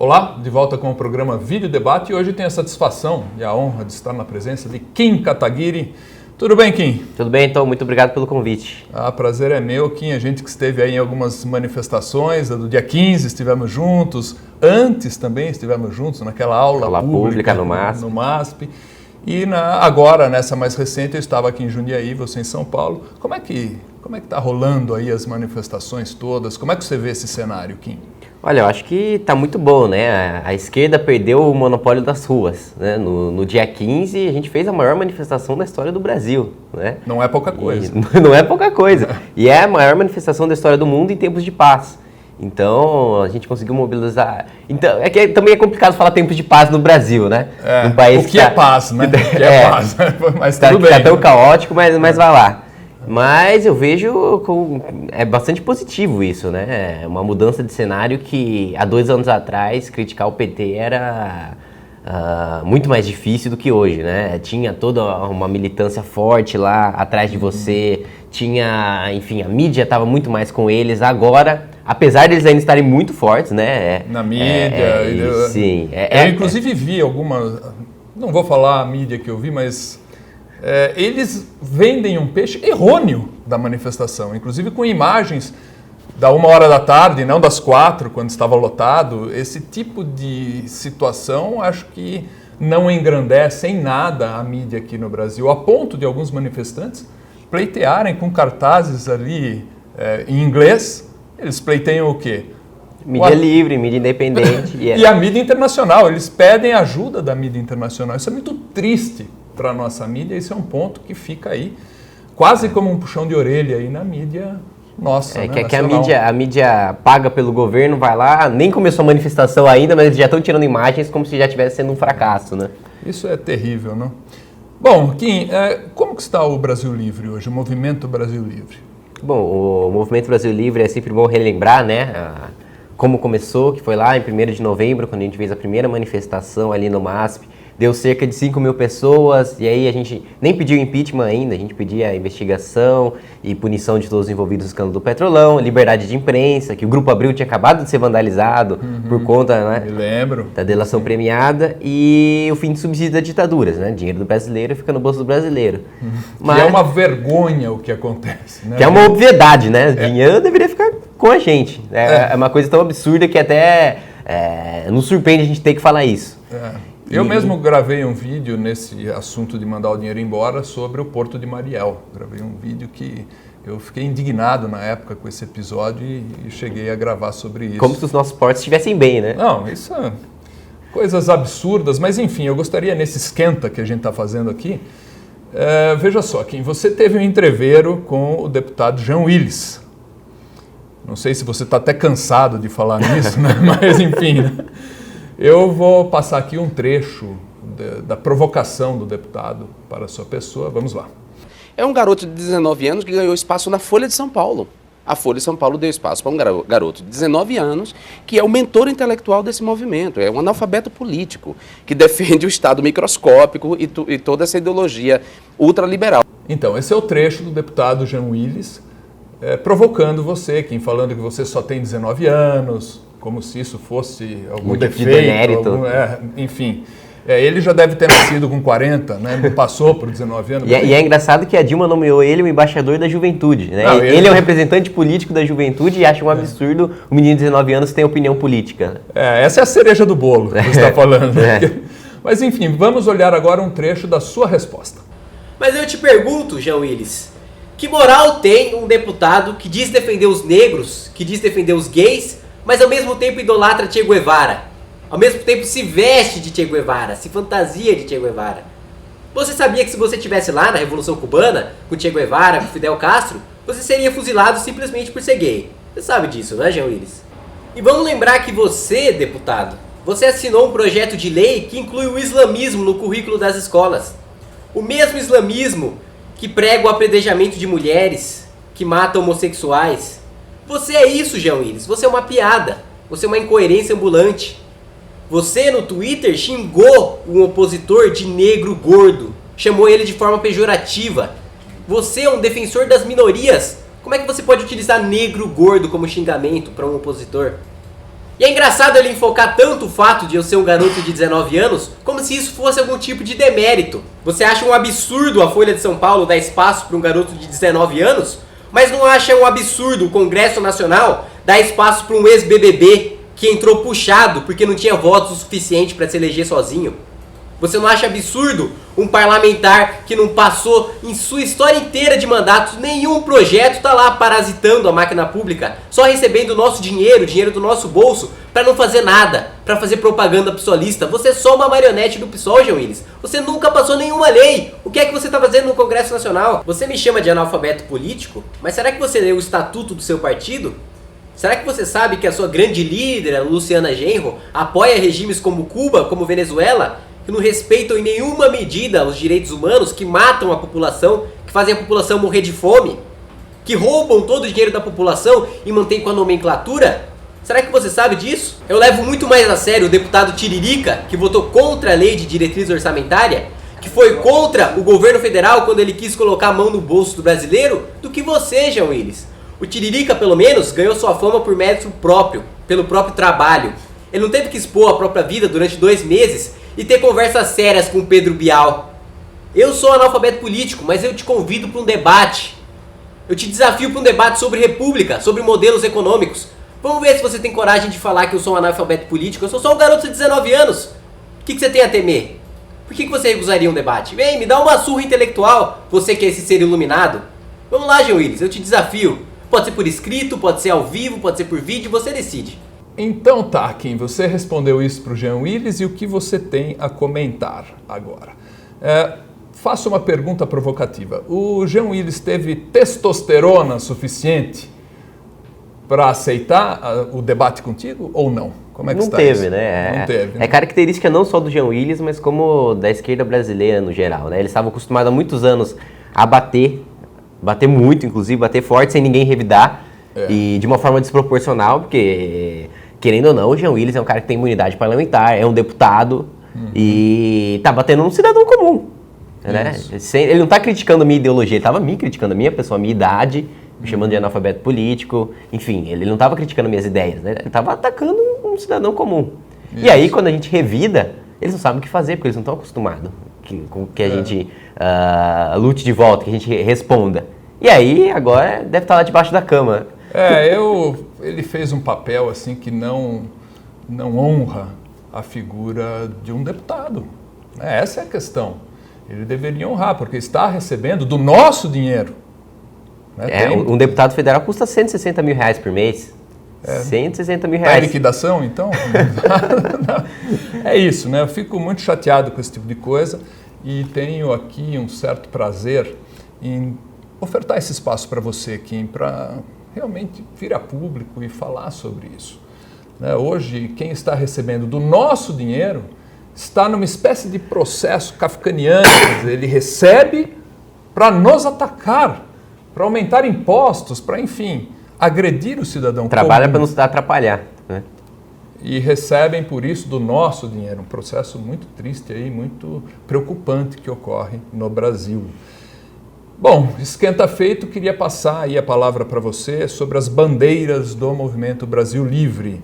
Olá, de volta com o programa Vídeo Debate e hoje tenho a satisfação e a honra de estar na presença de Kim Kataguiri. Tudo bem, Kim? Tudo bem, então. Muito obrigado pelo convite. Prazer é meu, Kim. A gente que esteve aí em algumas manifestações, a do dia 15 estivemos juntos, antes também estivemos juntos naquela aula pública no MASP. E agora, nessa mais recente, eu estava aqui em Jundiaí, você em São Paulo. Como é que está rolando aí as manifestações todas? Como é que você vê esse cenário, Kim? Olha, eu acho que está muito bom, né? A esquerda perdeu o monopólio das ruas, né? No dia 15, a gente fez a maior manifestação da história do Brasil, né? Não é pouca coisa. Não é pouca coisa. E é a maior manifestação da história do mundo em tempos de paz. Então, a gente conseguiu mobilizar... Então, é que também é complicado falar tempos de paz no Brasil, né? Um país o que é paz, né? O que é paz. Mas tudo bem. Está tão caótico, mas vai lá. Mas eu vejo é bastante positivo isso, né? É uma mudança de cenário que há 2 anos atrás criticar o PT era muito mais difícil do que hoje, né? Tinha toda uma militância forte lá atrás de você, enfim, a mídia estava muito mais com eles. Agora, apesar deles ainda estarem muito fortes, né? Na mídia. Sim. Eu inclusive vi algumas, não vou falar a mídia que eu vi, mas... eles vendem um peixe errôneo da manifestação, inclusive com imagens da 1h da tarde, não das 4, quando estava lotado. Esse tipo de situação acho que não engrandece em nada a mídia aqui no Brasil, a ponto de alguns manifestantes pleitearem com cartazes ali em inglês. Eles pleiteiam o quê? Mídia livre, mídia independente. E a mídia internacional, eles pedem ajuda da mídia internacional. Isso é muito triste para a nossa mídia, isso é um ponto que fica aí quase como um puxão de orelha aí na mídia nossa, né, que a mídia paga pelo governo, vai lá, nem começou a manifestação ainda, mas eles já estão tirando imagens como se já estivesse sendo um fracasso, né? Isso é terrível, não? Bom, Kim, como que está o Brasil Livre hoje, o Movimento Brasil Livre? Bom, o Movimento Brasil Livre é sempre bom relembrar, né, como começou, que foi lá em 1º de novembro, quando a gente fez a primeira manifestação ali no MASP. Deu cerca de 5 mil pessoas, e aí a gente nem pediu impeachment ainda, a gente pedia investigação e punição de todos os envolvidos no escândalo do Petrolão, liberdade de imprensa, que o Grupo Abril tinha acabado de ser vandalizado por conta, né, me lembro, da delação premiada, e o fim de subsídio da ditadura, né? Dinheiro do brasileiro fica no bolso do brasileiro. Mas, que é uma vergonha o que acontece, né? Que é uma obviedade, né? Dinheiro deveria ficar com a gente. É uma coisa tão absurda que até nos surpreende a gente ter que falar isso. Eu mesmo gravei um vídeo nesse assunto de mandar o dinheiro embora sobre o Porto de Mariel. Gravei um vídeo que eu fiquei indignado na época com esse episódio e cheguei a gravar sobre isso. Como se os nossos portos estivessem bem, né? Não, isso é coisas absurdas, mas enfim, eu gostaria nesse esquenta que a gente está fazendo aqui, veja só, Kim, você teve um entreveiro com o deputado Jean Willis. Não sei se você está até cansado de falar nisso, né? Mas enfim, né? Eu vou passar aqui um trecho da provocação do deputado para a sua pessoa. Vamos lá. É um garoto de 19 anos que ganhou espaço na Folha de São Paulo. A Folha de São Paulo deu espaço para um garoto de 19 anos que é o mentor intelectual desse movimento. É um analfabeto político que defende o Estado microscópico e toda essa ideologia ultraliberal. Então, esse é o trecho do deputado Jean Willis provocando você, Kim, falando que você só tem 19 anos... como se isso fosse algum defeito, enfim. Ele já deve ter nascido com 40, né? Não passou por 19 anos. E é engraçado que a Dilma nomeou ele o embaixador da juventude, né? Não, ele é um representante político da juventude e acha um absurdo o menino de 19 anos ter opinião política. Essa é a cereja do bolo que você está falando. Mas enfim, vamos olhar agora um trecho da sua resposta. Mas eu te pergunto, Jean Willis, que moral tem um deputado que diz defender os negros, que diz defender os gays, mas ao mesmo tempo idolatra Che Guevara, ao mesmo tempo se veste de Che Guevara, se fantasia de Che Guevara. Você sabia que se você estivesse lá na Revolução Cubana, com Che Guevara, com Fidel Castro, você seria fuzilado simplesmente por ser gay? Você sabe disso, né, Jean Willis? E vamos lembrar que você, deputado, você assinou um projeto de lei que inclui o islamismo no currículo das escolas. O mesmo islamismo que prega o apedrejamento de mulheres, que mata homossexuais. Você é isso, Jean Willis. Você é uma piada. Você é uma incoerência ambulante. Você, no Twitter, xingou um opositor de negro gordo. Chamou ele de forma pejorativa. Você é um defensor das minorias. Como é que você pode utilizar negro gordo como xingamento para um opositor? E é engraçado ele enfocar tanto o fato de eu ser um garoto de 19 anos, como se isso fosse algum tipo de demérito. Você acha um absurdo a Folha de São Paulo dar espaço para um garoto de 19 anos, mas não acha um absurdo o Congresso Nacional dar espaço para um ex-BBB que entrou puxado porque não tinha votos o suficiente para se eleger sozinho? Você não acha absurdo um parlamentar que não passou em sua história inteira de mandatos nenhum projeto, tá lá parasitando a máquina pública, só recebendo o nosso dinheiro, o dinheiro do nosso bolso, para não fazer nada, para fazer propaganda psolista? Você é só uma marionete do PSOL, Jean Willis. Você nunca passou nenhuma lei. O que é que você tá fazendo no Congresso Nacional? Você me chama de analfabeto político, mas será que você leu o estatuto do seu partido? Será que você sabe que a sua grande líder, a Luciana Genro, apoia regimes como Cuba, como Venezuela, que não respeitam em nenhuma medida os direitos humanos, que matam a população, que fazem a população morrer de fome, que roubam todo o dinheiro da população e mantêm com a nomenclatura? Será que você sabe disso? Eu levo muito mais a sério o deputado Tiririca, que votou contra a lei de diretriz orçamentária, que foi contra o governo federal quando ele quis colocar a mão no bolso do brasileiro, do que você, Jean Willis. O Tiririca, pelo menos, ganhou sua fama por mérito próprio, pelo próprio trabalho. Ele não teve que expor a própria vida durante 2 meses e ter conversas sérias com o Pedro Bial. Eu sou analfabeto político, mas eu te convido para um debate. Eu te desafio para um debate sobre república, sobre modelos econômicos. Vamos ver se você tem coragem de falar que eu sou um analfabeto político. Eu sou só um garoto de 19 anos. O que você tem a temer? Por que você recusaria um debate? Vem, me dá uma surra intelectual, você que é esse ser iluminado. Vamos lá, Jean Willis, eu te desafio. Pode ser por escrito, pode ser ao vivo, pode ser por vídeo, você decide. Então tá, Kim, você respondeu isso para o Jean Willis e o que você tem a comentar agora? Faço uma pergunta provocativa. O Jean Willis teve testosterona suficiente para aceitar o debate contigo ou não? Como é que não está teve, isso? né? Não teve. É característica não só do Jean Willis, mas como da esquerda brasileira no geral, né? Eles estavam acostumados há muitos anos a bater muito, inclusive, bater forte sem ninguém revidar e de uma forma desproporcional, porque, querendo ou não, o Jean Willis é um cara que tem imunidade parlamentar, é um deputado e tá batendo num cidadão comum, né? Ele não tá criticando a minha ideologia, ele tava me criticando a minha pessoa, a minha idade, me chamando de analfabeto político, enfim, ele não tava criticando minhas ideias, né? Ele tava atacando um cidadão comum. Isso. E aí, quando a gente revida, eles não sabem o que fazer, porque eles não estão acostumados com que a gente lute de volta, que a gente responda. E aí, agora, deve estar lá debaixo da cama. Ele fez um papel assim que não honra a figura de um deputado. Essa é a questão. Ele deveria honrar, porque está recebendo do nosso dinheiro. Né? Um deputado federal custa 160 mil reais por mês. 160 mil reais. É liquidação, então? É isso, né? Eu fico muito chateado com esse tipo de coisa e tenho aqui um certo prazer em ofertar esse espaço para você, Kim, para realmente vir a público e falar sobre isso. Né? Hoje, quem está recebendo do nosso dinheiro está numa espécie de processo kafkaniano. Ele recebe para nos atacar, para aumentar impostos, para, enfim, agredir o cidadão Trabalha para nos atrapalhar, né? E recebem por isso do nosso dinheiro. Um processo muito triste aí, muito preocupante que ocorre no Brasil. Bom, esquenta feito, queria passar aí a palavra para você sobre as bandeiras do Movimento Brasil Livre.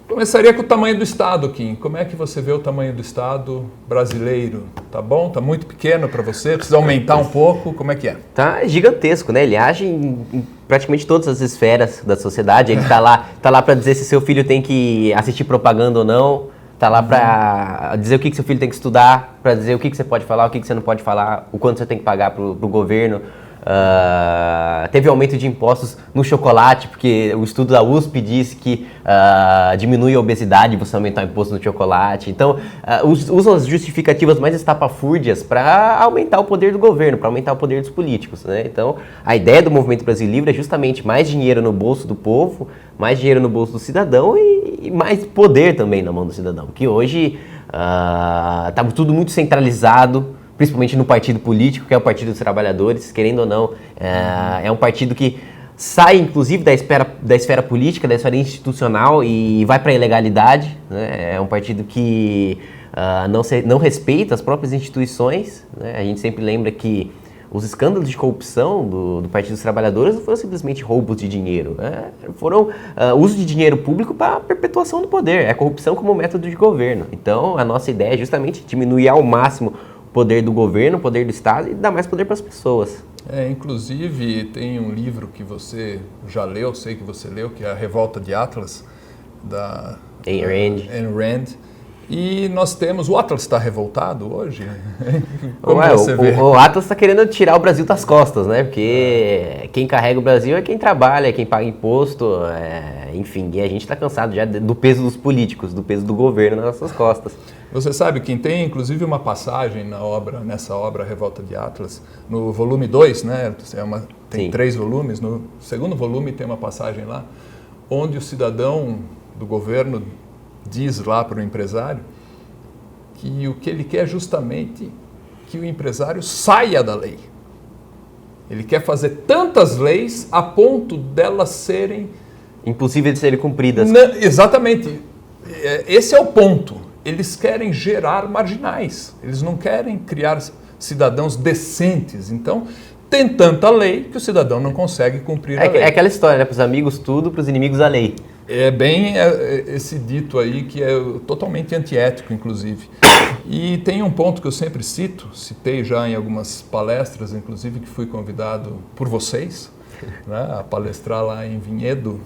Começaria com o tamanho do Estado, Kim. Como é que você vê o tamanho do Estado brasileiro? Tá bom? Tá muito pequeno para você? Precisa aumentar um pouco? Como é que é? Tá gigantesco, né? Ele age em praticamente todas as esferas da sociedade. Ele tá lá para dizer se seu filho tem que assistir propaganda ou não. Tá lá para dizer o que seu filho tem que estudar, para dizer o que você pode falar, o que você não pode falar, o quanto você tem que pagar pro governo. Teve aumento de impostos no chocolate, porque o estudo da USP diz que diminui a obesidade você aumentar o imposto no chocolate. Então, usam as justificativas mais estapafúrdias para aumentar o poder do governo, para aumentar o poder dos políticos, né? Então, a ideia do Movimento Brasil Livre é justamente mais dinheiro no bolso do povo, mais dinheiro no bolso do cidadão e mais poder também na mão do cidadão. Que hoje está tudo muito centralizado, principalmente no partido político, que é o Partido dos Trabalhadores, querendo ou não, é um partido que sai, inclusive, da esfera política, da esfera institucional e vai para a ilegalidade, né? É um partido que não respeita as próprias instituições, né? A gente sempre lembra que os escândalos de corrupção do Partido dos Trabalhadores não foram simplesmente roubos de dinheiro, né? Foram uso de dinheiro público para perpetuação do poder, é corrupção como método de governo. Então, a nossa ideia é justamente diminuir ao máximo o poder do governo, o poder do Estado e dar mais poder para as pessoas. Inclusive, tem um livro que você já leu, sei que você leu, que é A Revolta de Atlas, da Ayn Rand. E nós temos... O Atlas está revoltado hoje? Como você vê? O Atlas está querendo tirar o Brasil das costas, né? Porque quem carrega o Brasil é quem trabalha, é quem paga imposto, enfim. E a gente está cansado já do peso dos políticos, do peso do governo nas nossas costas. Você sabe, quem tem inclusive uma passagem nessa obra Revolta de Atlas, no volume 2, né? Tem Sim. 3 volumes, no segundo volume tem uma passagem lá, onde o cidadão do governo diz lá para o empresário que o que ele quer é justamente que o empresário saia da lei. Ele quer fazer tantas leis a ponto delas serem... Impossível de serem cumpridas. Exatamente. Esse é o ponto. Eles querem gerar marginais. Eles não querem criar cidadãos decentes. Então, tem tanta lei que o cidadão não consegue cumprir a lei. É aquela história, né? Para os amigos tudo, para os inimigos a lei. É bem esse dito aí que é totalmente antiético, inclusive. E tem um ponto que eu sempre citei já em algumas palestras, inclusive, que fui convidado por vocês, né, a palestrar lá em Vinhedo,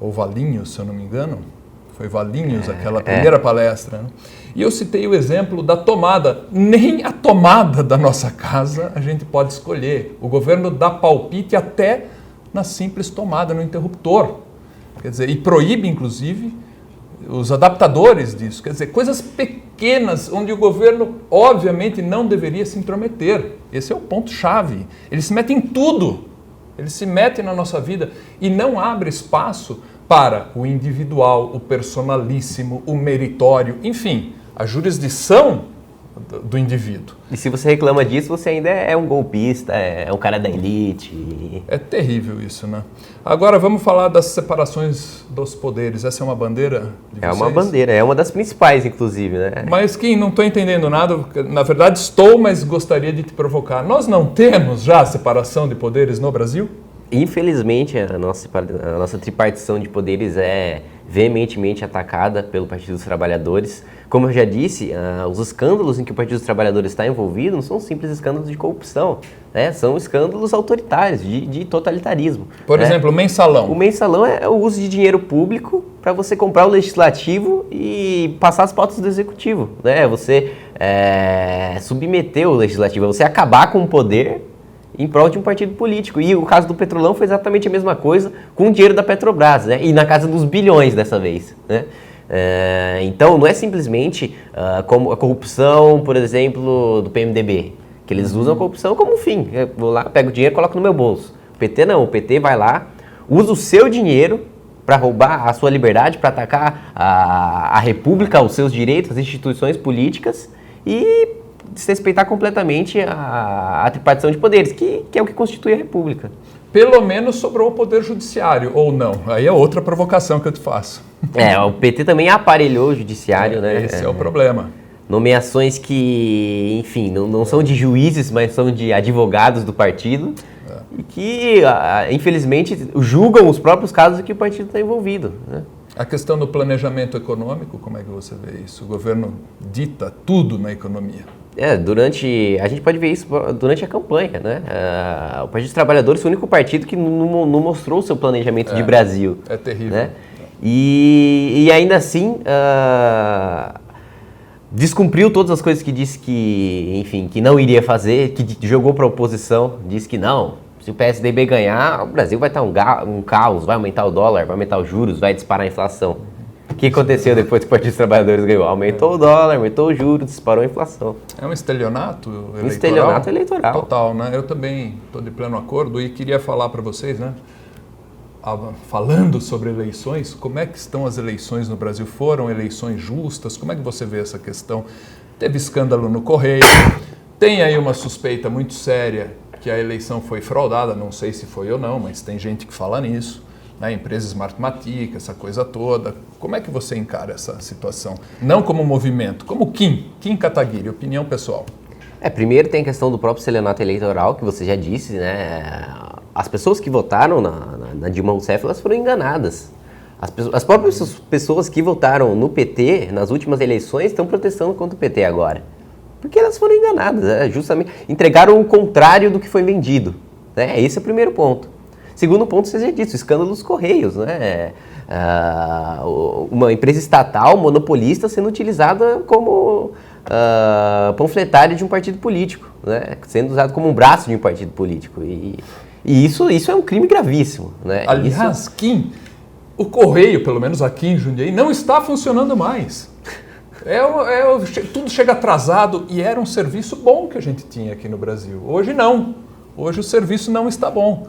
ou Valinhos, se eu não me engano. Foi Valinhos aquela primeira palestra. Né? E eu citei o exemplo da tomada. Nem a tomada da nossa casa a gente pode escolher. O governo dá palpite até na simples tomada, no interruptor. Quer dizer, e proíbe, inclusive, os adaptadores disso. Quer dizer, coisas pequenas onde o governo, obviamente, não deveria se intrometer. Esse é o ponto-chave. Eles se metem em tudo. Eles se metem na nossa vida e não abre espaço para o individual, o personalíssimo, o meritório, enfim, a jurisdição do indivíduo. E se você reclama disso, você ainda é um golpista, é um cara da elite. É terrível isso, né? Agora vamos falar das separações dos poderes. Essa é uma bandeira de vocês? É uma bandeira, é uma das principais, inclusive, né? Mas Kim, não estou entendendo nada. Na verdade estou, mas gostaria de te provocar. Nós não temos já separação de poderes no Brasil? Infelizmente, a nossa tripartição de poderes é veementemente atacada pelo Partido dos Trabalhadores. Como eu já disse, os escândalos em que o Partido dos Trabalhadores está envolvido não são simples escândalos de corrupção, né? São escândalos autoritários, de totalitarismo. Por exemplo, o mensalão. O mensalão é o uso de dinheiro público para você comprar o legislativo e passar as pautas do executivo, né? Você submeter o legislativo, você acabar com o poder em prol de um partido político. E o caso do Petrolão foi exatamente a mesma coisa com o dinheiro da Petrobras, né? E na casa dos bilhões dessa vez, né? Então, não é simplesmente como a corrupção, por exemplo, do PMDB, que eles usam a corrupção como um fim. Eu vou lá, pego o dinheiro e coloco no meu bolso. O PT não, o PT vai lá, usa o seu dinheiro para roubar a sua liberdade, para atacar a República, os seus direitos, as instituições políticas e desrespeitar completamente a tripartição de poderes, que é o que constitui a República. Pelo menos sobrou o Poder Judiciário, ou não? Aí é outra provocação que eu te faço. O PT também aparelhou o Judiciário, né? Esse é o problema. Nomeações que, enfim, não são de juízes, mas são de advogados do partido e que, infelizmente, julgam os próprios casos em que o partido está envolvido, né? A questão do planejamento econômico, como é que você vê isso? O governo dita tudo na economia. A gente pode ver isso durante a campanha, né? O Partido dos Trabalhadores foi o único partido que não mostrou o seu planejamento de Brasil. É terrível. Né? E ainda assim, descumpriu todas as coisas que disse que não iria fazer, que jogou para a oposição, disse que não. Se o PSDB ganhar, o Brasil vai estar um caos, vai aumentar o dólar, vai aumentar os juros, vai disparar a inflação. O que aconteceu depois que o Partido dos Trabalhadores ganhou? Aumentou o dólar, aumentou o juros, disparou a inflação. É um estelionato eleitoral? Um estelionato eleitoral. Total, né? Eu também estou de pleno acordo e queria falar para vocês, né? Falando sobre eleições, como é que estão as eleições no Brasil? Foram eleições justas? Como é que você vê essa questão? Teve escândalo no Correio, tem aí uma suspeita muito séria que a eleição foi fraudada, não sei se foi ou não, mas tem gente que fala nisso, né? Empresa Smartmatic, essa coisa toda. Como é que você encara essa situação? Não como movimento, como Kim Kataguiri, opinião pessoal. Primeiro tem a questão do próprio estelionato eleitoral, que você já disse, né? As pessoas que votaram na Dilma Rousseff, elas foram enganadas. As próprias pessoas que votaram no PT nas últimas eleições estão protestando contra o PT agora. Porque elas foram enganadas, justamente entregaram o contrário do que foi vendido. Né? Esse é o primeiro ponto. Segundo ponto, você já disse, o escândalo dos Correios. Né? Uma empresa estatal, monopolista, sendo utilizada como panfletário de um partido político, né? Sendo usado como um braço de um partido político. E isso é um crime gravíssimo. Né? Aliás, Kim, o Correio, pelo menos aqui em Jundiaí, não está funcionando mais. Tudo chega atrasado e era um serviço bom que a gente tinha aqui no Brasil. Hoje não. Hoje o serviço não está bom.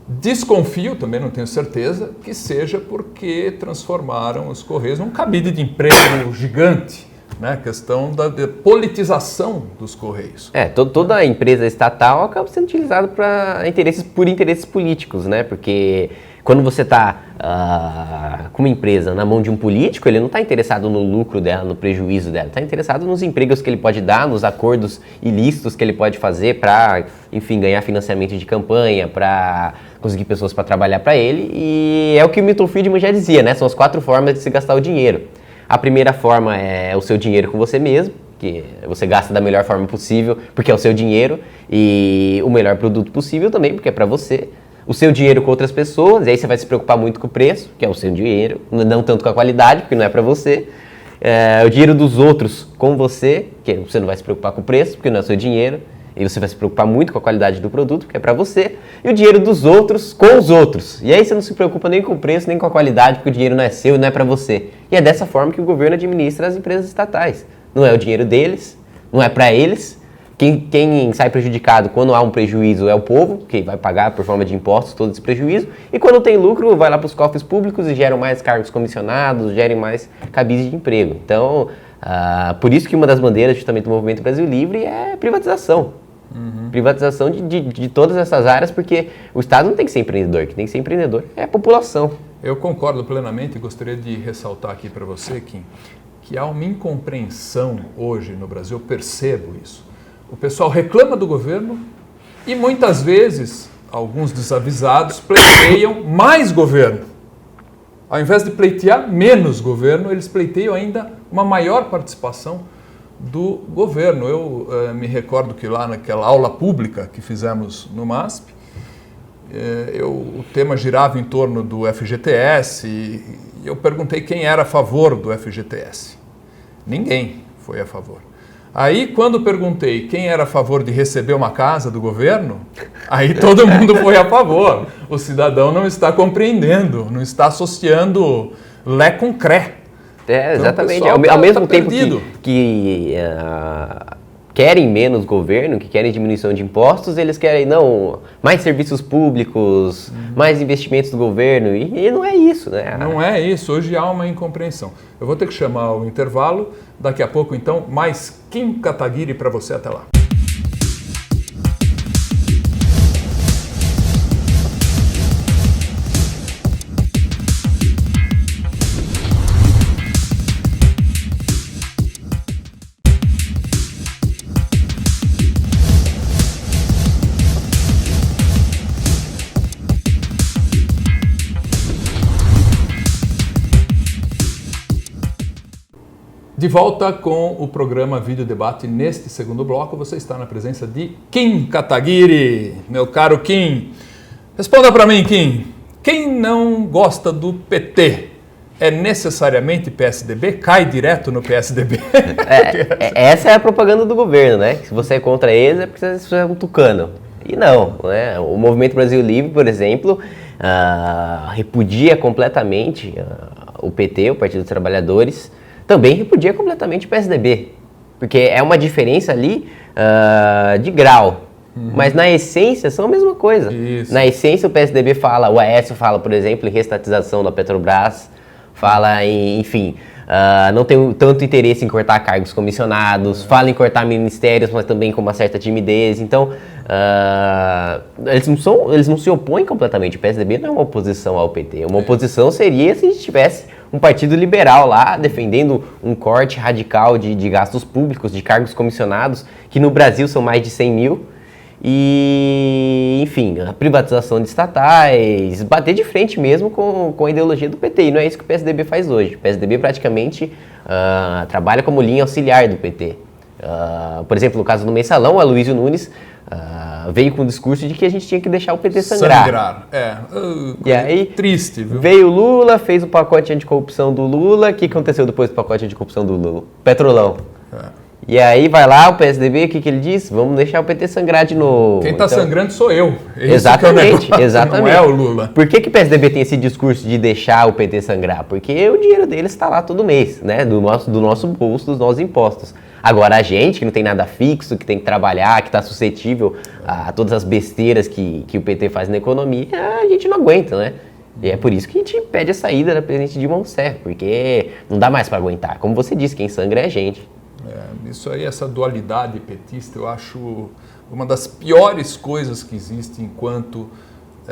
Desconfio, também não tenho certeza, que seja porque transformaram os Correios num cabide de emprego gigante. Né? A questão da politização dos Correios. Toda empresa estatal acaba sendo utilizada por interesses políticos, né? Porque quando você está com uma empresa na mão de um político, ele não está interessado no lucro dela, no prejuízo dela, está interessado nos empregos que ele pode dar, nos acordos ilícitos que ele pode fazer para, enfim, ganhar financiamento de campanha, para conseguir pessoas para trabalhar para ele. E é o que o Milton Friedman já dizia, né? São as 4 formas de se gastar o dinheiro. A primeira forma é o seu dinheiro com você mesmo, que você gasta da melhor forma possível, porque é o seu dinheiro, e o melhor produto possível também, porque é para você. O seu dinheiro com outras pessoas, e aí você vai se preocupar muito com o preço, que é o seu dinheiro, não tanto com a qualidade, porque não é para você. O dinheiro dos outros com você, que você não vai se preocupar com o preço, porque não é o seu dinheiro, e você vai se preocupar muito com a qualidade do produto, porque é para você. E o dinheiro dos outros com os outros. E aí você não se preocupa nem com o preço, nem com a qualidade, porque o dinheiro não é seu e não é para você. E é dessa forma que o governo administra as empresas estatais. Não é o dinheiro deles, não é para eles. Quem sai prejudicado quando há um prejuízo é o povo, que vai pagar por forma de impostos todo esse prejuízo, e quando tem lucro vai lá para os cofres públicos e geram mais cargos comissionados, gerem mais cabides de emprego. Então, por isso que uma das bandeiras justamente do Movimento Brasil Livre é privatização. Privatização de todas essas áreas, porque o Estado não tem que ser empreendedor, quem tem que ser empreendedor é a população. Eu concordo plenamente e gostaria de ressaltar aqui para você, Kim, que há uma incompreensão hoje no Brasil, eu percebo isso. O pessoal reclama do governo e muitas vezes, alguns desavisados, pleiteiam mais governo. Ao invés de pleitear menos governo, eles pleiteiam ainda uma maior participação do governo. Eu me recordo que lá naquela aula pública que fizemos no MASP, o tema girava em torno do FGTS e eu perguntei quem era a favor do FGTS. Ninguém foi a favor. Aí, quando perguntei quem era a favor de receber uma casa do governo, aí todo mundo foi a favor. O cidadão não está compreendendo, não está associando Lé com Cré. Exatamente. Então, ao mesmo tempo que querem menos governo, que querem diminuição de impostos, eles querem, mais serviços públicos, mais investimentos do governo, e não é isso, né? Não é isso, hoje há uma incompreensão. Eu vou ter que chamar o intervalo, daqui a pouco então, mais Kim Kataguiri para você, até lá. De volta com o programa Vídeo Debate. Neste segundo bloco, você está na presença de Kim Kataguiri. Meu caro Kim, responda para mim, Kim. Quem não gosta do PT é necessariamente PSDB? Cai direto no PSDB? Essa é a propaganda do governo, né? Se você é contra eles, é porque você é um tucano. E não, né? O Movimento Brasil Livre, por exemplo, repudia completamente o PT, o Partido dos Trabalhadores, também repudia completamente o PSDB, porque é uma diferença ali de grau, mas na essência são a mesma coisa. Isso. Na essência o PSDB fala, o Aécio fala, por exemplo, em restatização da Petrobras, fala em, enfim, não tem tanto interesse em cortar cargos comissionados, fala em cortar ministérios, mas também com uma certa timidez. Então, eles não se opõem completamente. O PSDB não é uma oposição ao PT. Uma oposição seria se tivesse um partido liberal lá, defendendo um corte radical de gastos públicos, de cargos comissionados, que no Brasil são mais de 100 mil. E, enfim, a privatização de estatais, bater de frente mesmo com a ideologia do PT. E não é isso que o PSDB faz hoje. O PSDB praticamente trabalha como linha auxiliar do PT. Por exemplo, no caso do Mensalão, o Aloysio Nunes veio com o discurso de que a gente tinha que deixar o PT sangrar. E aí, triste, viu? Veio o Lula, fez o pacote anticorrupção do Lula. O que aconteceu depois do pacote anticorrupção do Lula? Petrolão. E aí vai lá o PSDB, o que ele diz? Vamos deixar o PT sangrar de novo. Quem está sangrando sou eu. Exatamente, exatamente. Não é o Lula. Por que o PSDB tem esse discurso de deixar o PT sangrar? Porque o dinheiro deles está lá todo mês, né? Do nosso bolso, dos nossos impostos. Agora a gente, que não tem nada fixo, que tem que trabalhar, que está suscetível a todas as besteiras que o PT faz na economia, a gente não aguenta, né? E é por isso que a gente pede a saída da presidente Dilma Rousseff, porque não dá mais para aguentar. Como você disse, quem sangra é a gente. Isso aí, essa dualidade petista, eu acho uma das piores coisas que existe enquanto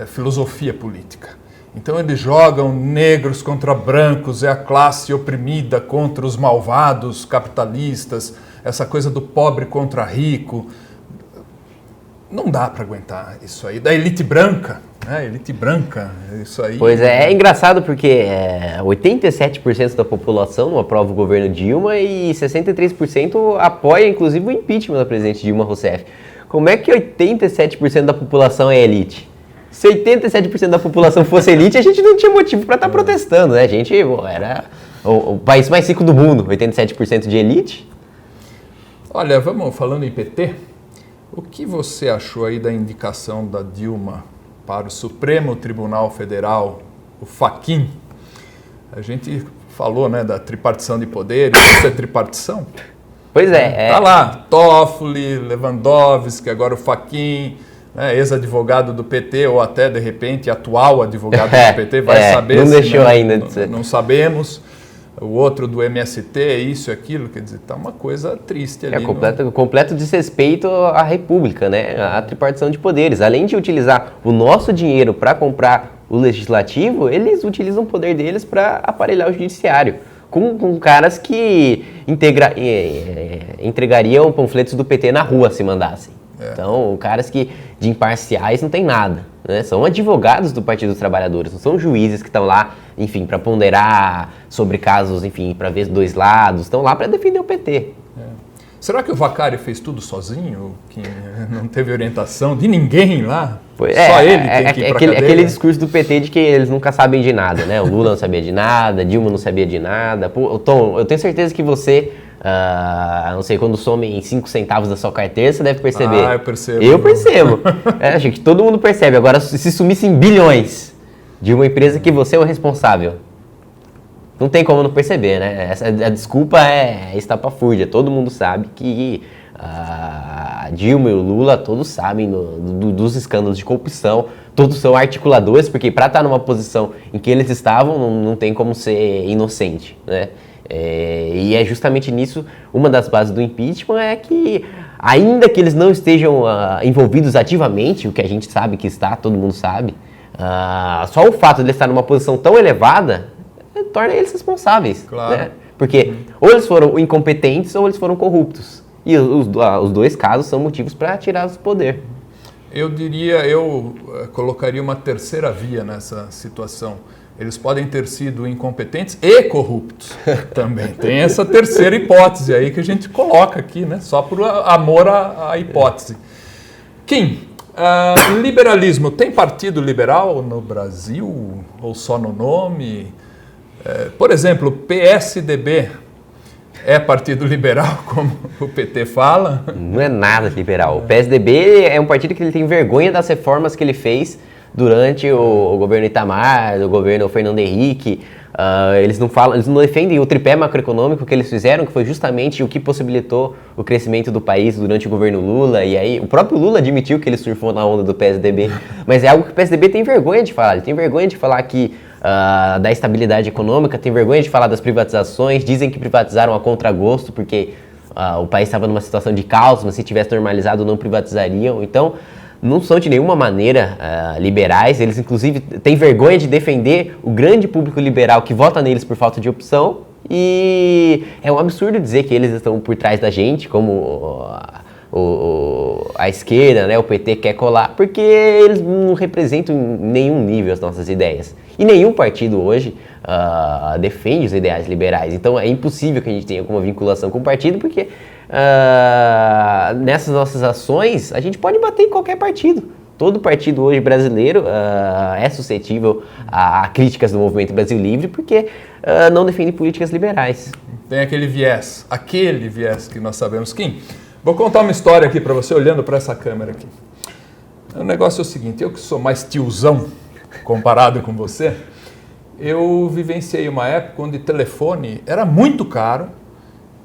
filosofia política. Então eles jogam negros contra brancos, é a classe oprimida contra os malvados capitalistas, essa coisa do pobre contra rico. Não dá para aguentar isso aí. Da elite branca, né? Elite branca, isso aí. Pois é engraçado porque 87% da população não aprova o governo Dilma e 63% apoia, inclusive, o impeachment da presidente Dilma Rousseff. Como é que 87% da população é elite? Se 87% da população fosse elite, a gente não tinha motivo para estar protestando, né? A gente era o país mais rico do mundo, 87% de elite. Olha, vamos falando em PT, o que você achou aí da indicação da Dilma para o Supremo Tribunal Federal, o Fachin? A gente falou, né, da tripartição de poderes, isso é tripartição? Pois é. Tá lá, Toffoli, Lewandowski, agora o Fachin, né, ex-advogado do PT, ou até, de repente, atual advogado do PT, vai saber. Não deixou né, ainda de ser. Não sabemos. O outro do MST, isso e aquilo, quer dizer, tá uma coisa triste ali. Completo desrespeito à República, né? A tripartição de poderes. Além de utilizar o nosso dinheiro para comprar o legislativo, eles utilizam o poder deles para aparelhar o judiciário. Com caras que entregariam panfletos do PT na rua se mandassem. Então, caras que de imparciais não tem nada, né? São advogados do Partido dos Trabalhadores, não são juízes que estão lá, enfim, para ponderar sobre casos, enfim, para ver dois lados, estão lá para defender o PT. Será que o Vacari fez tudo sozinho? Que não teve orientação de ninguém lá? Só ele tem que ir pra cadeia? Aquele discurso do PT de que eles nunca sabem de nada, né? O Lula não sabia de nada, Dilma não sabia de nada. Pô, Tom, eu tenho certeza que você, não sei, quando some em 5 centavos da sua carteira, você deve perceber. Eu percebo. Eu percebo. Acho que todo mundo percebe. Agora, se sumisse em bilhões de uma empresa que você é o responsável, não tem como não perceber, né? A desculpa é estapafúrdia. Todo mundo sabe que a Dilma e o Lula, todos sabem dos escândalos de corrupção. Todos são articuladores, porque para estar numa posição em que eles estavam, não tem como ser inocente, né? E é justamente nisso, uma das bases do impeachment é que, ainda que eles não estejam envolvidos ativamente, o que a gente sabe que está, todo mundo sabe, só o fato de eles estar numa posição tão elevada torna eles responsáveis. Claro. Né? Porque ou eles foram incompetentes ou eles foram corruptos. E os dois casos são motivos para tirá-los do poder. Eu colocaria uma terceira via nessa situação. Eles podem ter sido incompetentes e corruptos também. Tem essa terceira hipótese aí que a gente coloca aqui, né? Só por amor à hipótese. Kim, liberalismo, tem partido liberal no Brasil ou só no nome? Por exemplo, PSDB é partido liberal, como o PT fala? Não é nada liberal. O PSDB é um partido que ele tem vergonha das reformas que ele fez durante o governo Itamar, o governo Fernando Henrique. Eles não defendem o tripé macroeconômico que eles fizeram, que foi justamente o que possibilitou o crescimento do país durante o governo Lula. E aí o próprio Lula admitiu que ele surfou na onda do PSDB. Mas é algo que o PSDB tem vergonha de falar. Ele tem vergonha de falar que da estabilidade econômica, tem vergonha de falar das privatizações, dizem que privatizaram a contragosto porque o país estava numa situação de caos, mas se tivesse normalizado não privatizariam. Então, não são de nenhuma maneira liberais, eles inclusive têm vergonha de defender o grande público liberal que vota neles por falta de opção, e é um absurdo dizer que eles estão por trás da gente, como a esquerda, né, o PT quer colar, porque eles não representam em nenhum nível as nossas ideias. E nenhum partido hoje defende os ideais liberais. Então é impossível que a gente tenha alguma vinculação com o partido, porque nessas nossas ações a gente pode bater em qualquer partido. Todo partido hoje brasileiro é suscetível a críticas do Movimento Brasil Livre, porque não defende políticas liberais. Tem aquele viés que nós sabemos. Kim, vou contar uma história aqui para você, olhando para essa câmera aqui. O negócio é o seguinte, eu que sou mais tiozão comparado com você, eu vivenciei uma época onde telefone era muito caro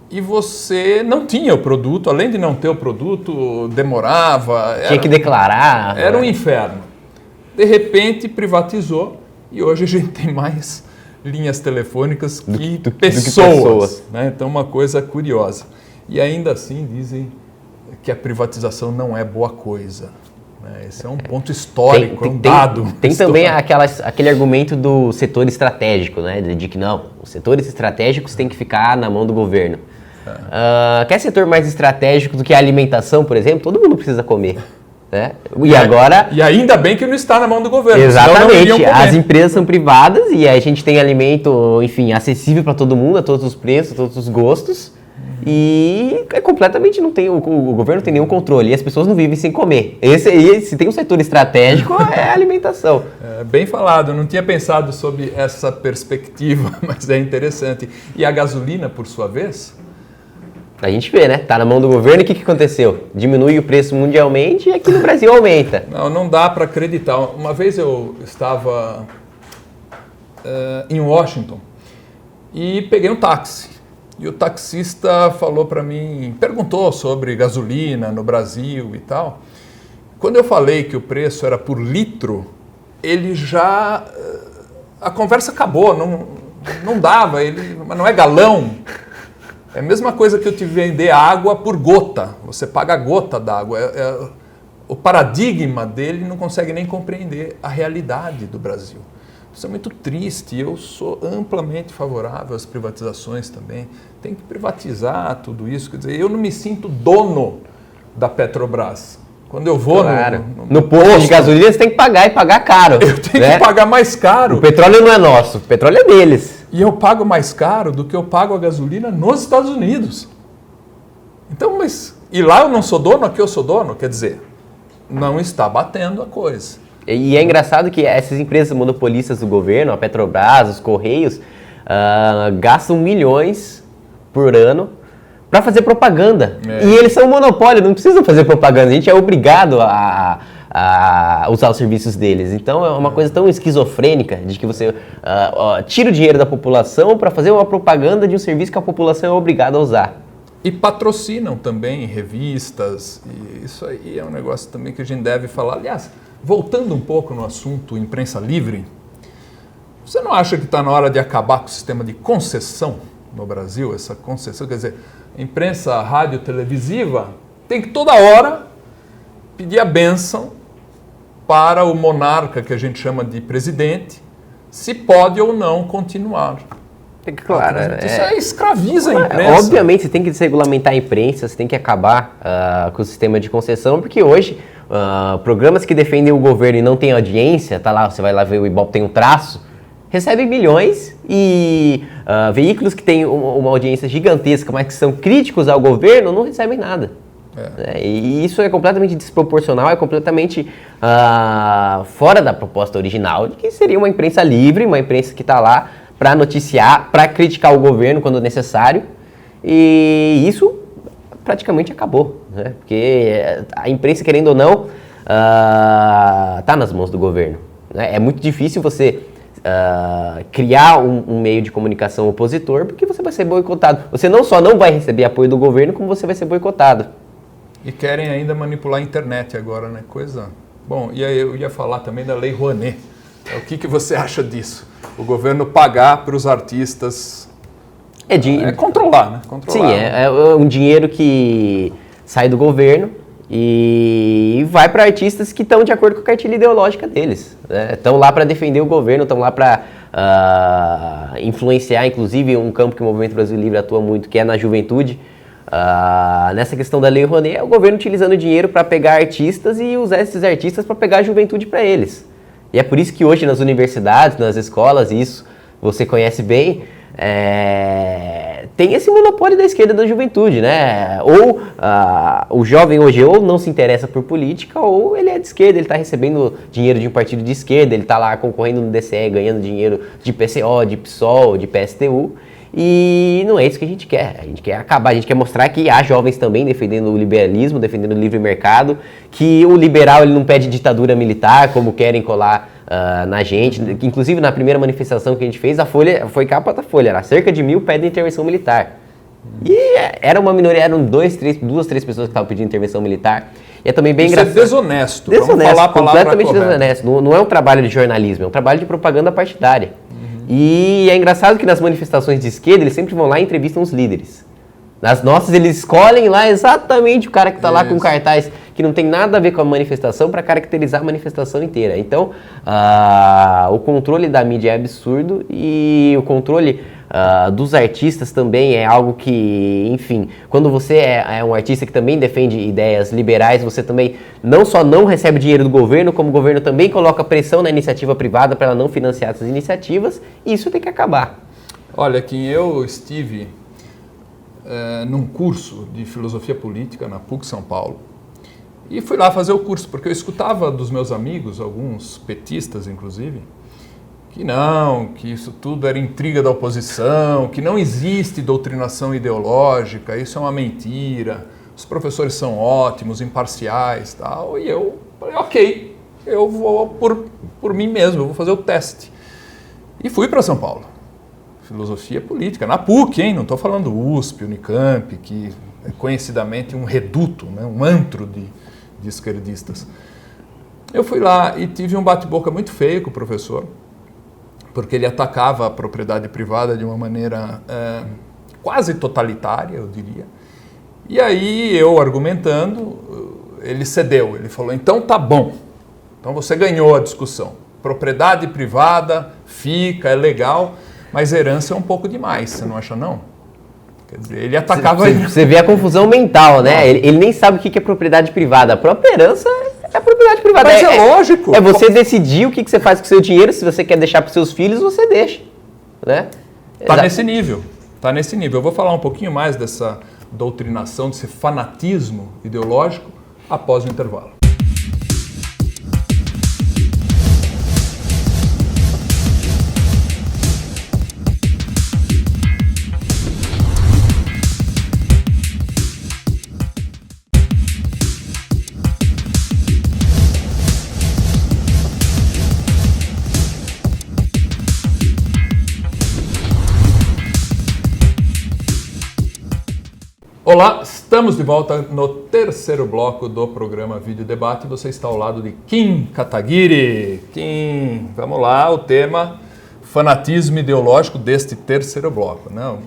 e você não tinha o produto, além de não ter o produto, demorava. Tinha que declarar. Era um inferno. De repente privatizou e hoje a gente tem mais linhas telefônicas que pessoas. Né? Então uma coisa curiosa. E ainda assim dizem que a privatização não é boa coisa. Esse é um ponto histórico, um dado. Tem também aquele argumento do setor estratégico, né? De que não, os setores estratégicos têm que ficar na mão do governo. Quer setor mais estratégico do que a alimentação, por exemplo? Todo mundo precisa comer. Né? E ainda bem que não está na mão do governo. Exatamente. As empresas são privadas e aí a gente tem alimento, enfim, acessível para todo mundo, a todos os preços, a todos os gostos. E completamente não tem, o governo não tem nenhum controle e as pessoas não vivem sem comer. Se tem um setor estratégico, é a alimentação. Bem falado, eu não tinha pensado sobre essa perspectiva, mas é interessante. E a gasolina, por sua vez? A gente vê, né? Tá na mão do governo e o que aconteceu? Diminui o preço mundialmente e aqui no Brasil aumenta. Não dá para acreditar. Uma vez eu estava em Washington e peguei um táxi. E o taxista falou para mim, perguntou sobre gasolina no Brasil e tal. Quando eu falei que o preço era por litro, ele já... A conversa acabou, não dava, mas não é galão. É a mesma coisa que eu te vender água por gota. Você paga a gota d'água. O paradigma dele não consegue nem compreender a realidade do Brasil. Isso é muito triste, eu sou amplamente favorável às privatizações também. Tem que privatizar tudo isso, quer dizer, eu não me sinto dono da Petrobras. Quando eu vou no posto de gasolina, você tem que pagar e pagar caro. Eu tenho que pagar mais caro. O petróleo não é nosso, o petróleo é deles. E eu pago mais caro do que eu pago a gasolina nos Estados Unidos. Então, e lá eu não sou dono, aqui eu sou dono? Quer dizer, não está batendo a coisa. E é engraçado que essas empresas monopolistas do governo, a Petrobras, os Correios, gastam milhões por ano para fazer propaganda. E eles são um monopólio, não precisam fazer propaganda. A gente é obrigado a usar os serviços deles. Então é uma coisa tão esquizofrênica de que você tira o dinheiro da população para fazer uma propaganda de um serviço que a população é obrigada a usar. E patrocinam também revistas. E isso aí é um negócio também que a gente deve falar. Aliás, voltando um pouco no assunto imprensa livre, você não acha que está na hora de acabar com o sistema de concessão no Brasil? Essa concessão, quer dizer, a imprensa rádio televisiva tem que toda hora pedir a bênção para o monarca, que a gente chama de presidente, se pode ou não continuar. Claro, isso escraviza a imprensa. Obviamente, você tem que desregulamentar a imprensa, você tem que acabar com o sistema de concessão, porque hoje programas que defendem o governo e não têm audiência, tá lá, você vai lá ver o Ibope tem um traço, recebem milhões e veículos que têm uma audiência gigantesca, mas que são críticos ao governo, não recebem nada. E isso é completamente desproporcional, é completamente fora da proposta original, de que seria uma imprensa livre, uma imprensa que está lá para noticiar, para criticar o governo quando necessário, e isso praticamente acabou, né? Porque a imprensa, querendo ou não, está nas mãos do governo, né? É muito difícil você criar um meio de comunicação opositor, porque você vai ser boicotado. Você não só não vai receber apoio do governo, como você vai ser boicotado. E querem ainda manipular a internet agora, né? Coisa... Bom, e aí eu ia falar também da Lei Rouanet. O que você acha disso? O governo pagar para os artistas... É controlar, né? Controlar. Sim, é um dinheiro que sai do governo E vai para artistas que estão de acordo com a cartilha ideológica deles. Estão lá para defender o governo, estão lá para influenciar, inclusive, um campo que o Movimento Brasil Livre atua muito, que é na juventude. Nessa questão da Lei Rouanet, é o governo utilizando dinheiro para pegar artistas e usar esses artistas para pegar a juventude para eles. E é por isso que hoje nas universidades, nas escolas, isso você conhece bem, tem esse monopólio da esquerda da juventude, né? Ou o jovem hoje ou não se interessa por política, ou ele é de esquerda, ele está recebendo dinheiro de um partido de esquerda, ele está lá concorrendo no DCE, ganhando dinheiro de PCO, de PSOL, de PSTU, e não é isso que a gente quer. A gente quer acabar, a gente quer mostrar que há jovens também defendendo o liberalismo, defendendo o livre mercado, que o liberal ele não pede ditadura militar, como querem colar na gente. Inclusive, na primeira manifestação que a gente fez, a Folha, foi capa da Folha, era cerca de 1.000 pedem intervenção militar. E era uma minoria, eram duas, três pessoas que estavam pedindo intervenção militar. E é também bem engraçado. Isso é desonesto. Desonesto, vamos falar a palavra completamente correta. desonesto. Não é um trabalho de jornalismo, é um trabalho de propaganda partidária. E é engraçado que nas manifestações de esquerda, eles sempre vão lá e entrevistam os líderes. Nas nossas, eles escolhem lá exatamente o cara que está lá com cartaz que não tem nada a ver com a manifestação para caracterizar a manifestação inteira. Então, o controle da mídia é absurdo e o controle dos artistas também é algo que, enfim, quando você é um artista que também defende ideias liberais, você também não só não recebe dinheiro do governo, como o governo também coloca pressão na iniciativa privada para ela não financiar essas iniciativas, e isso tem que acabar. Olha, Kim, eu estive num curso de filosofia política na PUC São Paulo e fui lá fazer o curso, porque eu escutava dos meus amigos, alguns petistas inclusive, que isso tudo era intriga da oposição, que não existe doutrinação ideológica, isso é uma mentira, os professores são ótimos, imparciais, tal. E eu falei, ok, eu vou por mim mesmo, eu vou fazer o teste. E fui para São Paulo. Filosofia política, na PUC, hein? Não estou falando USP, Unicamp, que é conhecidamente um reduto, né? Um antro de esquerdistas. Eu fui lá e tive um bate-boca muito feio com o professor, porque ele atacava a propriedade privada de uma maneira quase totalitária, eu diria. E aí, eu argumentando, ele cedeu. Ele falou, então tá bom, então você ganhou a discussão. Propriedade privada fica, é legal, mas herança é um pouco demais, você não acha não? Quer dizer, ele atacava... Você vê a confusão mental, né? Ele nem sabe o que é propriedade privada. A própria herança é propriedade privada. Mas é lógico. É você decidir o que você faz com o seu dinheiro. Se você quer deixar para os seus filhos, você deixa. Né? Tá nesse nível. Tá nesse nível. Eu vou falar um pouquinho mais dessa doutrinação, desse fanatismo ideológico após o intervalo. Olá, estamos de volta no terceiro bloco do programa Vídeo Debate. Você está ao lado de Kim Kataguiri. Kim, vamos lá, o tema fanatismo ideológico deste terceiro bloco. Não,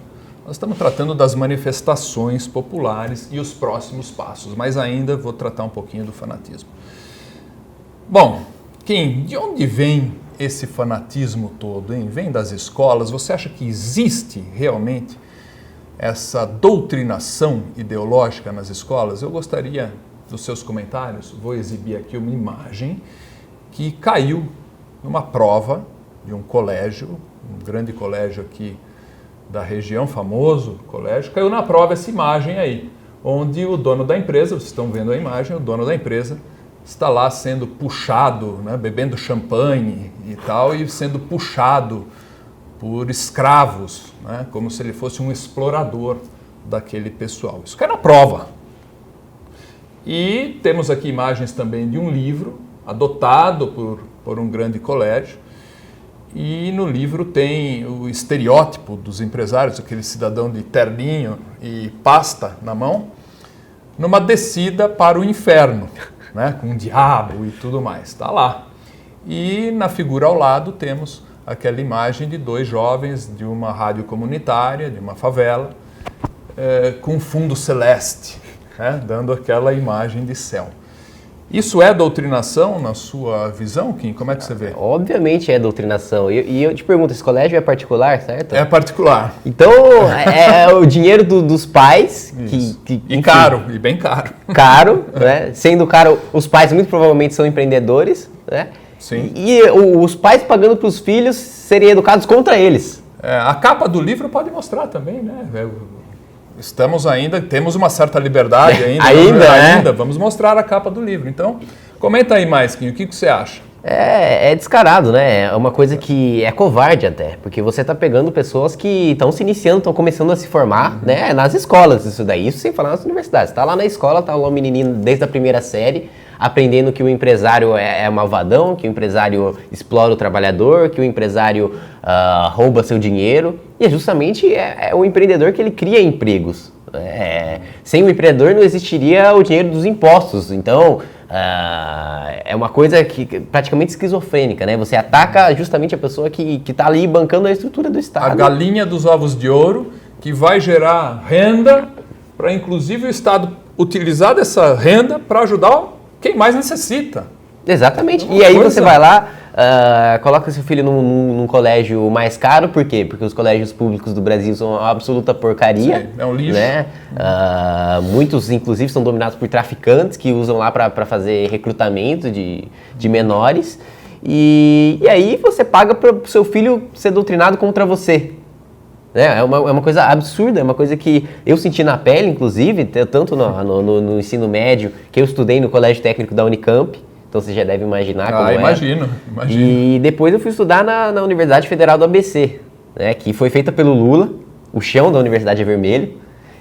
nós estamos tratando das manifestações populares e os próximos passos, mas ainda vou tratar um pouquinho do fanatismo. Bom, Kim, de onde vem esse fanatismo todo, hein? Vem das escolas? Você acha que existe realmente essa doutrinação ideológica nas escolas? Eu gostaria dos seus comentários. Vou exibir aqui uma imagem que caiu numa prova de um colégio, um grande colégio aqui da região, famoso colégio. Caiu na prova essa imagem aí, onde o dono da empresa, vocês estão vendo a imagem, o dono da empresa está lá sendo puxado, né, bebendo champanhe e tal, e sendo puxado por escravos, né, como se ele fosse um explorador daquele pessoal. Isso cai na prova. E temos aqui imagens também de um livro adotado por um grande colégio, e no livro tem o estereótipo dos empresários, aquele cidadão de terninho e pasta na mão, numa descida para o inferno, né, com o diabo e tudo mais. Está lá. E na figura ao lado temos aquela imagem de dois jovens de uma rádio comunitária, de uma favela, com fundo celeste. né, dando aquela imagem de céu. Isso é doutrinação na sua visão, Kim? Como é que você vê? Obviamente é doutrinação. E eu te pergunto, esse colégio é particular, certo? É particular. Então, é o dinheiro dos pais, que E caro, e bem caro. Caro, né? Sendo caro, os pais muito provavelmente são empreendedores, né? Sim. E os pais pagando para os filhos serem educados contra eles. A capa do livro pode mostrar também, né? Temos uma certa liberdade ainda. Ainda. Vamos mostrar a capa do livro. Então, comenta aí mais, Kim, o que você acha? É descarado, né? É uma coisa que é covarde até, porque você está pegando pessoas que estão se iniciando, estão começando a se formar, né? Nas escolas, isso daí, isso sem falar nas universidades. Está lá na escola, está lá o menininho desde a primeira série, aprendendo que o empresário é malvadão, que o empresário explora o trabalhador, que o empresário rouba seu dinheiro. E é justamente o empreendedor que ele cria empregos. Sem o empreendedor não existiria o dinheiro dos impostos. Então, é uma coisa que praticamente esquizofrênica, né? Você ataca justamente a pessoa que está ali bancando a estrutura do Estado. A galinha dos ovos de ouro, que vai gerar renda para, inclusive, o Estado utilizar dessa renda para ajudar quem mais necessita. Exatamente. E aí você vai lá, coloca seu filho num colégio mais caro, por quê? Porque os colégios públicos do Brasil são uma absoluta porcaria. Sim, é um lixo. Né? Muitos, inclusive, são dominados por traficantes que usam lá para fazer recrutamento de menores. E aí você paga para o seu filho ser doutrinado contra você. É uma coisa absurda, é uma coisa que eu senti na pele, inclusive, tanto no ensino médio, que eu estudei no Colégio Técnico da Unicamp, então você já deve imaginar como é. Imagino. E depois eu fui estudar na Universidade Federal do ABC, né, que foi feita pelo Lula, o chão da universidade é vermelho,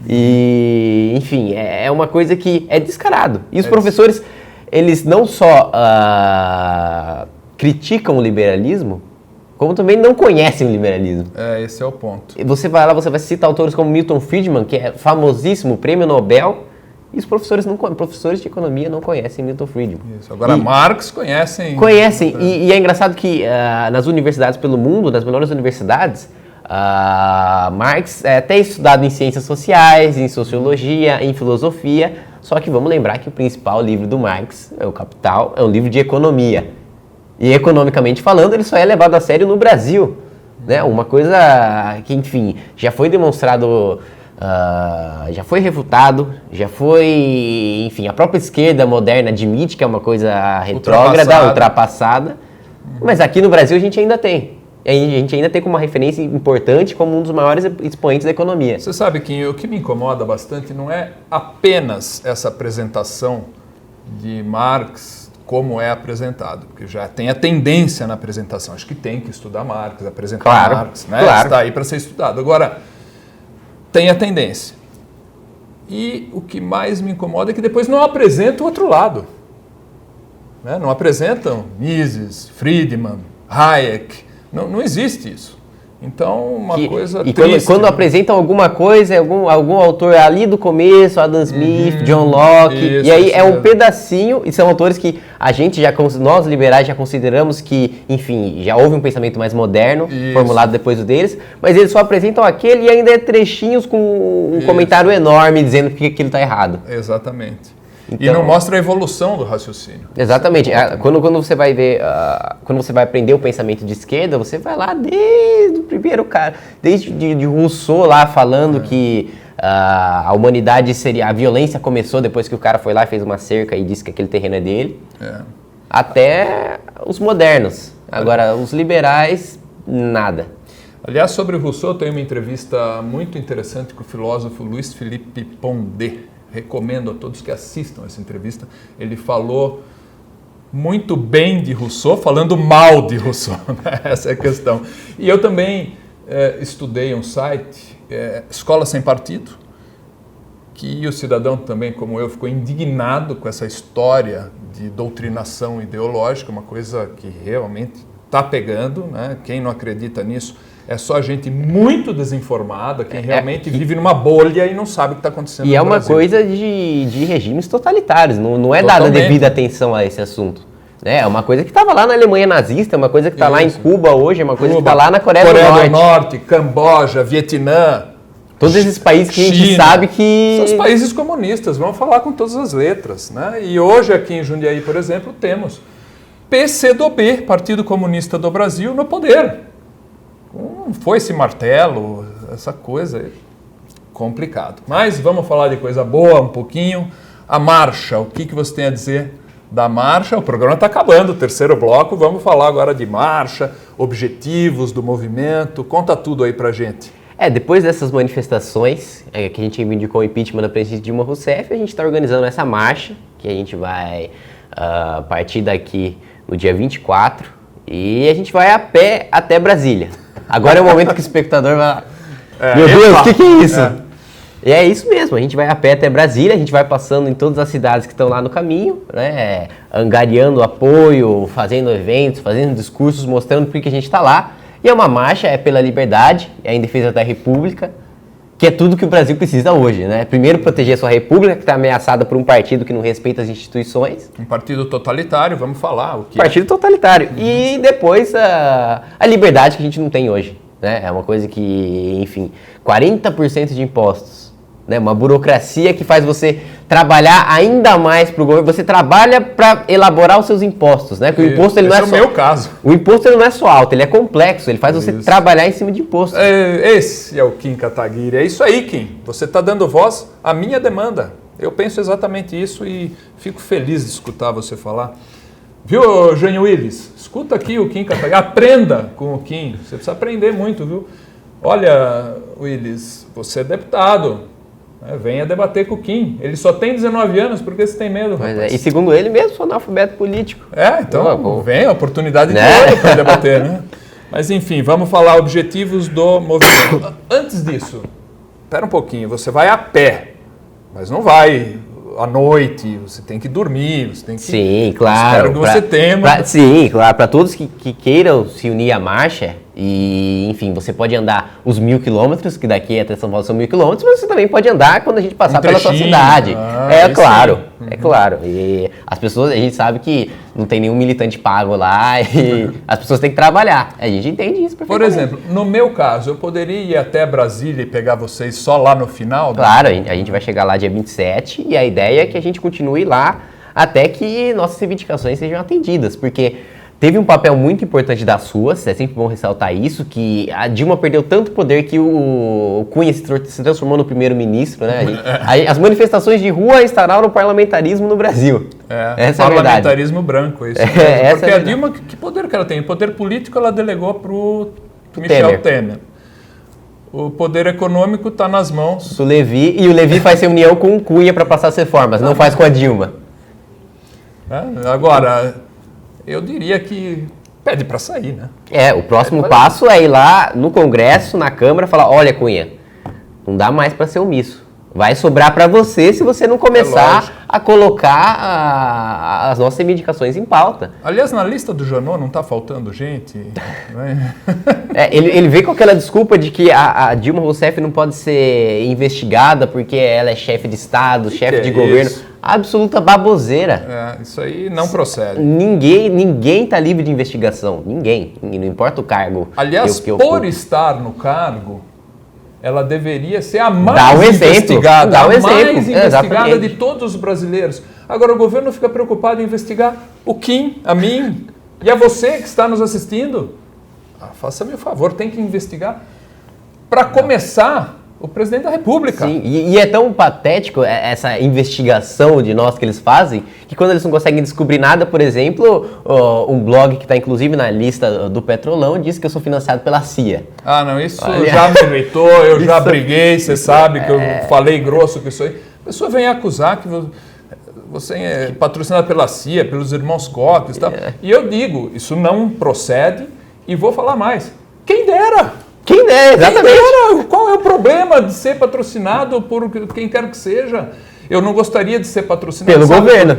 e, enfim, é uma coisa que é descarado. E os professores, eles não só criticam o liberalismo, como também não conhecem o liberalismo. Esse é o ponto. Você vai lá, você vai citar autores como Milton Friedman, que é famosíssimo, prêmio Nobel, e os professores de economia não conhecem Milton Friedman. Isso. Agora, Marx conhecem. Conhecem, e é engraçado que nas universidades pelo mundo, nas melhores universidades, Marx é até estudado em ciências sociais, em sociologia, em filosofia, só que vamos lembrar que o principal livro do Marx, O Capital, é um livro de economia. E economicamente falando, ele só é levado a sério no Brasil, né? Uma coisa que, enfim, já foi demonstrado, já foi refutado, já foi, enfim, a própria esquerda moderna admite que é uma coisa retrógrada, ultrapassada, mas aqui no Brasil a gente ainda tem. A gente ainda tem como uma referência importante como um dos maiores expoentes da economia. Você sabe que o que me incomoda bastante não é apenas essa apresentação de Marx como é apresentado, porque já tem a tendência na apresentação. Acho que tem que estudar Marx, apresentar Marx, né? Claro. Está aí para ser estudado. Agora, tem a tendência. E o que mais me incomoda é que depois não apresenta o outro lado. Né? Não apresentam Mises, Friedman, Hayek. Não existe isso. Então, coisa triste. Quando apresentam alguma coisa, algum autor ali do começo, Adam Smith, John Locke, isso, e aí é um pedacinho, e são autores que nós liberais já consideramos que, enfim, já houve um pensamento mais moderno, formulado depois do deles, mas eles só apresentam aquele e ainda é trechinhos com um comentário enorme dizendo que aquilo está errado. Exatamente. Então, e não mostra a evolução do raciocínio. Exatamente. Quando você vai ver, quando você vai aprender o pensamento de esquerda, você vai lá desde o primeiro cara, desde de Rousseau lá falando que a humanidade seria, a violência começou depois que o cara foi lá e fez uma cerca e disse que aquele terreno é dele, até os modernos. Agora, os liberais, nada. Aliás, sobre o Rousseau, tem uma entrevista muito interessante com o filósofo Luiz Felipe Pondé. Recomendo a todos que assistam essa entrevista. Ele falou muito bem de Rousseau, falando mal de Rousseau. Essa é a questão. E eu também estudei um site, Escola Sem Partido, que o cidadão também, como eu, ficou indignado com essa história de doutrinação ideológica, uma coisa que realmente está pegando, né? Quem não acredita nisso é só gente muito desinformada, quem realmente vive numa bolha e não sabe o que está acontecendo no Brasil. E é uma coisa de regimes totalitários, não é dada devida atenção a esse assunto. É uma coisa que estava lá na Alemanha nazista, é uma coisa que está lá em Cuba hoje, é uma coisa que está lá na Coreia do Norte. Camboja, Vietnã, Todos esses países que a gente China, sabe que... são os países comunistas, vamos falar com todas as letras, né? E hoje aqui em Jundiaí, por exemplo, temos PCdoB, Partido Comunista do Brasil, no poder. Foi esse martelo, essa coisa complicado. Mas vamos falar de coisa boa um pouquinho. A marcha, o que você tem a dizer da marcha? O programa está acabando, o terceiro bloco, vamos falar agora de marcha, objetivos do movimento, conta tudo aí pra gente. Depois dessas manifestações, que a gente indicou o impeachment da presidente Dilma Rousseff, a gente está organizando essa marcha, que a gente vai partir daqui no dia 24, e a gente vai a pé até Brasília. Agora é o momento que o espectador vai... Meu Deus, o que é isso? E é isso mesmo, a gente vai a pé até Brasília, a gente vai passando em todas as cidades que estão lá no caminho, né, angariando apoio, fazendo eventos, fazendo discursos, mostrando por que a gente está lá. E é uma marcha, é pela liberdade, é em defesa da República, que é tudo que o Brasil precisa hoje, né? Primeiro, proteger a sua República, que está ameaçada por um partido que não respeita as instituições. Um partido totalitário, vamos falar o que partido totalitário. E depois a liberdade que a gente não tem hoje, né? É uma coisa que, enfim, 40% de impostos. Né, uma burocracia que faz você trabalhar ainda mais para o governo. Você trabalha para elaborar os seus impostos, né? Porque o imposto ele não é só... o meu caso. O imposto ele não é só alto, ele é complexo. Ele faz você trabalhar em cima de imposto. Esse é o Kim Kataguiri. É isso aí, Kim. Você está dando voz à minha demanda. Eu penso exatamente isso e fico feliz de escutar você falar. Viu, Jânio Willis? Escuta aqui o Kim Kataguiri. Aprenda com o Kim. Você precisa aprender muito, viu? Olha, Willis, você é deputado. Venha debater com o Kim. Ele só tem 19 anos, por que você tem medo, rapaz? E segundo ele mesmo, sou analfabeto político. Então vem a oportunidade de ouro para debater, né? Mas enfim, vamos falar objetivos do movimento. Antes disso, espera um pouquinho, você vai a pé, mas não vai à noite, você tem que dormir, você tem que... Sim, claro. Espero que você tenha. Sim, claro, para todos que queiram se unir à marcha, e enfim, você pode andar os 1.000 quilômetros, que daqui até São Paulo são 1.000 quilômetros, mas você também pode andar quando a gente passar pela sua cidade. Claro, é claro. E as pessoas, a gente sabe que não tem nenhum militante pago lá e as pessoas têm que trabalhar. A gente entende isso perfeitamente. Por exemplo, no meu caso, eu poderia ir até Brasília e pegar vocês só lá no final? Claro, a gente vai chegar lá dia 27 e a ideia é que a gente continue lá até que nossas reivindicações sejam atendidas, porque... Teve um papel muito importante das ruas, é sempre bom ressaltar isso, que a Dilma perdeu tanto poder que o Cunha se transformou no primeiro-ministro, né? As manifestações de rua instauraram o parlamentarismo no Brasil. Essa parlamentarismo é branco, isso. Porque a Dilma, que poder que ela tem? O poder político ela delegou para o Michel Temer. O poder econômico está nas mãos do Levi, e o Levi faz reunião com o Cunha para passar as reformas, não faz com a Dilma. Agora... Eu diria que pede para sair, né? O próximo passo é ir lá no Congresso, na Câmara, falar, olha, Cunha, não dá mais para ser omisso. Vai sobrar para você se você não começar a colocar as nossas reivindicações em pauta. Aliás, na lista do Janot não está faltando gente? Ele vem com aquela desculpa de que a Dilma Rousseff não pode ser investigada porque ela é chefe de Estado, chefe de governo. Isso? Absoluta baboseira. Isso aí não procede. Ninguém está livre de investigação. Ninguém. Não importa o cargo. Aliás, por estar no cargo, ela deveria ser a mais investigada. A mais investigada de todos os brasileiros. Agora, o governo fica preocupado em investigar o Kim, a mim e a você que está nos assistindo. Faça-me o favor, tem que investigar. Para começar... O presidente da República. Sim, e é tão patético essa investigação de nós que eles fazem, que quando eles não conseguem descobrir nada, por exemplo, um blog que está inclusive na lista do Petrolão diz que eu sou financiado pela CIA. Não, isso já me irritou, eu já briguei, você sabe que eu falei grosso com isso aí. A pessoa vem acusar que você é patrocinado pela CIA, pelos irmãos Koch e tal. E eu digo, isso não procede e vou falar mais. Quem dera! Quem é, exatamente. Qual é o problema de ser patrocinado por quem quer que seja? Eu não gostaria de ser patrocinado... Pelo governo.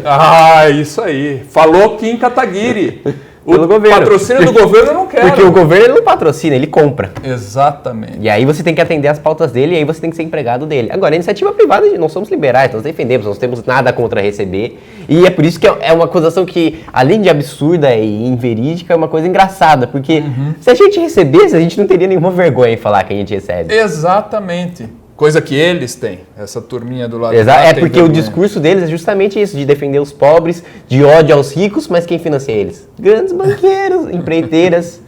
Isso aí. Falou Kim Kataguiri. Pelo governo. Patrocínio do governo eu não quero. Porque o governo ele não patrocina, ele compra. Exatamente. E aí você tem que atender as pautas dele e aí você tem que ser empregado dele. Agora, a iniciativa privada, nós somos liberais, nós defendemos, nós não temos nada contra receber. E é por isso que é uma acusação que, além de absurda e inverídica, é uma coisa engraçada. Porque se a gente recebesse, a gente não teria nenhuma vergonha em falar que a gente recebe. Exatamente. Coisa que eles têm, essa turminha do lado Exato, de lá é tem porque o vergonha. discurso deles é justamente isso, de defender os pobres, de ódio aos ricos, mas quem financia eles? Grandes banqueiros, empreiteiras.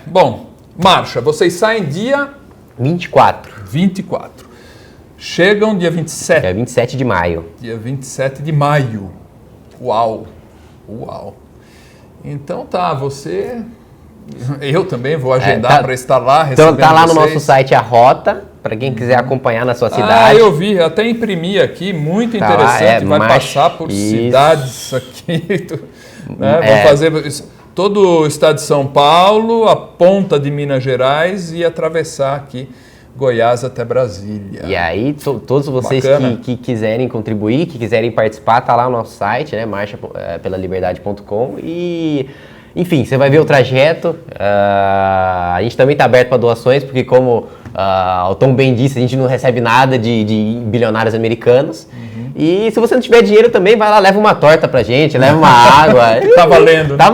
Bom, marcha. Vocês saem dia 24, 24. Chegam dia 27. é 27 de maio. Dia 27 de maio. Uau! Então tá, você... Eu também vou agendar para estar lá recebendo Então tá lá no vocês. nosso site a rota, para quem quiser acompanhar na sua Ah, cidade. eu vi, até imprimi aqui, muito Tá lá, interessante, vai marcha, passar por isso. cidades aqui, né? É. Vamos fazer todo o estado de São Paulo, a ponta de Minas Gerais e atravessar aqui Goiás até Brasília. E aí, todos vocês que quiserem contribuir, que quiserem participar, tá lá no nosso site, né, marchapelaliberdade.com e... Enfim, você vai ver o trajeto, a gente também está aberto para doações, porque como o Tom bem disse, a gente não recebe nada de bilionários americanos. E se você não tiver dinheiro também, vai lá, leva uma torta pra gente, leva uma água. Tá valendo, né? Tá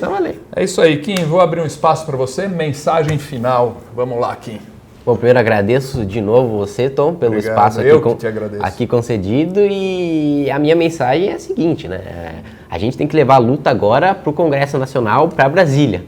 valendo. É isso aí, Kim, vou abrir um espaço para você, mensagem final. Vamos lá, Kim. Bom, primeiro agradeço de novo você, Tom, pelo Obrigado, espaço eu que te agradeço. aqui concedido, e a minha mensagem é a seguinte, né? A gente tem que levar a luta agora para o Congresso Nacional, para Brasília.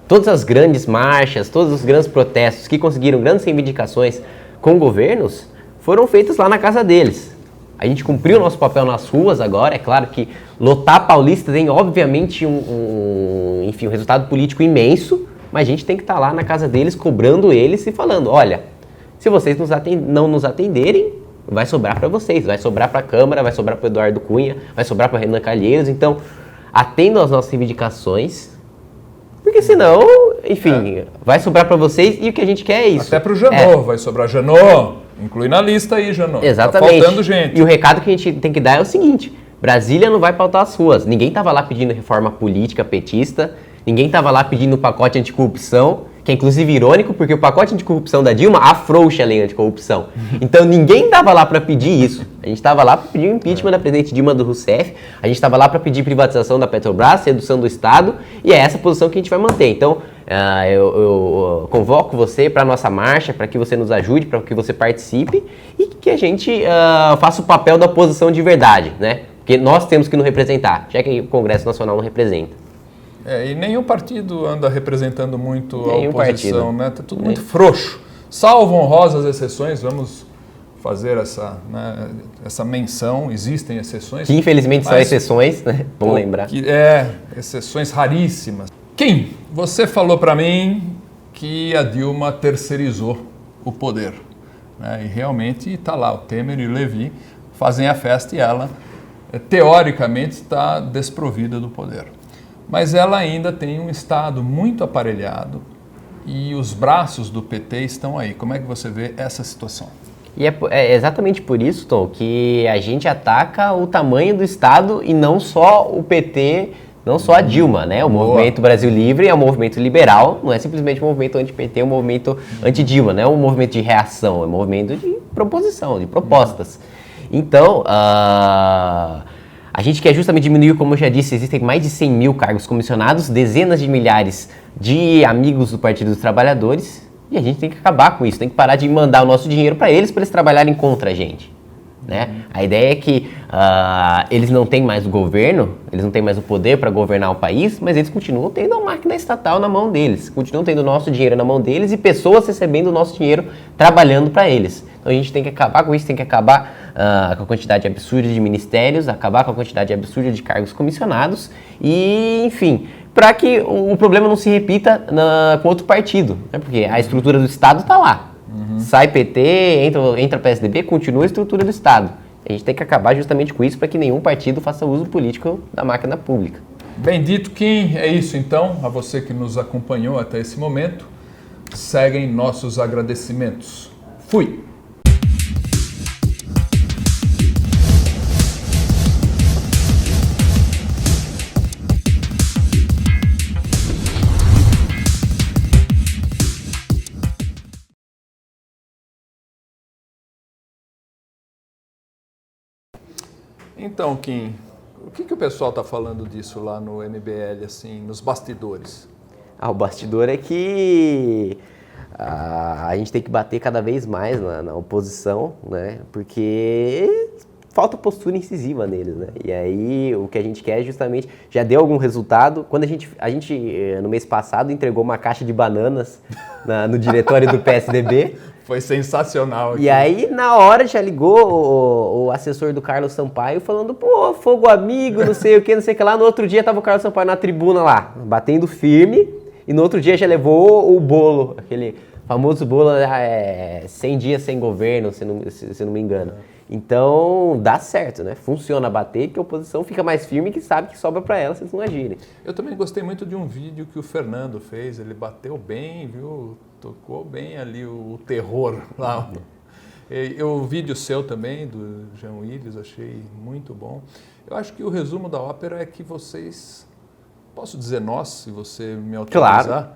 Todas as grandes marchas, todos os grandes protestos que conseguiram grandes reivindicações com governos foram feitos lá na casa deles. A gente cumpriu o nosso papel nas ruas agora, é claro que lotar Paulista tem obviamente um resultado político imenso, mas a gente tem que estar lá na casa deles, cobrando eles e falando, olha, se vocês não nos atenderem, vai sobrar para vocês, vai sobrar para a Câmara, vai sobrar para o Eduardo Cunha, vai sobrar para o Renan Calheiros, então atendam às nossas reivindicações, porque senão, enfim, vai sobrar para vocês e o que a gente quer é isso. Até para o Janot, vai sobrar Janot, inclui na lista aí, Janot. Exatamente. Tá faltando gente. E o recado que a gente tem que dar é o seguinte, Brasília não vai pautar as ruas, ninguém estava lá pedindo reforma política petista, ninguém estava lá pedindo um pacote anticorrupção, que é inclusive irônico, porque o pacote anticorrupção da Dilma afrouxa a lei anticorrupção. Então ninguém estava lá para pedir isso. A gente estava lá para pedir o impeachment da presidente Dilma Rousseff, a gente estava lá para pedir privatização da Petrobras, redução do Estado, e é essa posição que a gente vai manter. Então eu convoco você para a nossa marcha, para que você nos ajude, para que você participe e que a gente faça o papel da oposição de verdade, né? Porque nós temos que nos representar, já que o Congresso Nacional não representa. E nenhum partido anda representando muito Nenhum a oposição, partido. né? Tá tudo muito frouxo. Salvo honrosas exceções, vamos fazer essa menção, existem exceções. Que infelizmente são mas, exceções, né? Vamos lembrar. Exceções raríssimas. Kim, você falou para mim que a Dilma terceirizou o poder, né? E realmente está lá, o Temer e o Levi fazem a festa e ela, teoricamente, está desprovida do poder. Mas ela ainda tem um Estado muito aparelhado e os braços do PT estão aí. Como é que você vê essa situação? E é exatamente por isso, Tom, que a gente ataca o tamanho do Estado e não só o PT, não só a Dilma, né? O Movimento Brasil Livre é um movimento liberal, não é simplesmente um movimento anti-PT, é um movimento anti-Dilma, não é um movimento de reação, é um movimento de proposição, de propostas. Então, a gente quer justamente diminuir, como eu já disse, existem mais de 100 mil cargos comissionados, dezenas de milhares de amigos do Partido dos Trabalhadores, e a gente tem que acabar com isso, tem que parar de mandar o nosso dinheiro para eles trabalharem contra a gente. Né? A ideia é que eles não têm mais o governo, eles não têm mais o poder para governar o país, mas eles continuam tendo a máquina estatal na mão deles, continuam tendo o nosso dinheiro na mão deles e pessoas recebendo o nosso dinheiro trabalhando para eles. Então a gente tem que acabar com isso, tem que acabar com a quantidade absurda de ministérios, acabar com a quantidade absurda de cargos comissionados e, enfim, para que o problema não se repita com outro partido, né? Porque a estrutura do Estado está lá. Sai PT, entra PSDB, continua a estrutura do Estado. A gente tem que acabar justamente com isso para que nenhum partido faça uso político da máquina pública. Bem dito, Kim. É isso então. A você que nos acompanhou até esse momento, seguem nossos agradecimentos. Fui! Então, Kim, o que o pessoal está falando disso lá no MBL, assim, nos bastidores? O bastidor é que a gente tem que bater cada vez mais na oposição, né? Porque falta postura incisiva neles, né? E aí o que a gente quer é justamente, já deu algum resultado. Quando a gente no mês passado entregou uma caixa de bananas no diretório do PSDB. Foi sensacional. Aqui. E aí, na hora, já ligou o assessor do Carlos Sampaio falando, pô, fogo amigo, não sei o que, não sei o que lá. No outro dia tava o Carlos Sampaio na tribuna lá, batendo firme. E no outro dia já levou o bolo, aquele famoso bolo 100 dias sem governo, se não me engano. Então, dá certo, né? Funciona bater, que a oposição fica mais firme, que sabe que sobra para ela se eles não agirem. Eu também gostei muito de um vídeo que o Fernando fez, ele bateu bem, viu? Tocou bem ali o terror lá. O vídeo seu também, do Jean Willis, achei muito bom. Eu acho que o resumo da ópera é que vocês, posso dizer nós, se você me autorizar, claro.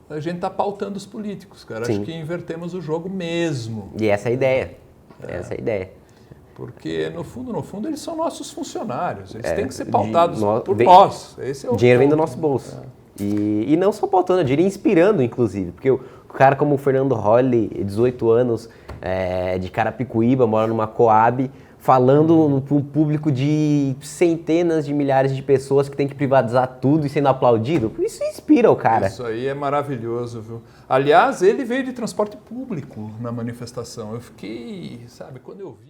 A gente está pautando os políticos, cara. Sim. Acho que invertemos o jogo mesmo. E essa é a ideia. Essa é a ideia. Porque, no fundo, eles são nossos funcionários. Eles têm que ser pautados por vem, nós. Esse é o dinheiro vem do nosso bolso. E não só pautando, eu diria inspirando, inclusive. Porque o cara como o Fernando Holly, 18 anos, de Carapicuíba, mora numa Coab, falando para um público de centenas de milhares de pessoas que tem que privatizar tudo e sendo aplaudido. Isso inspira o cara. Isso aí é maravilhoso, viu? Aliás, ele veio de transporte público na manifestação. Eu fiquei, sabe, quando eu vi...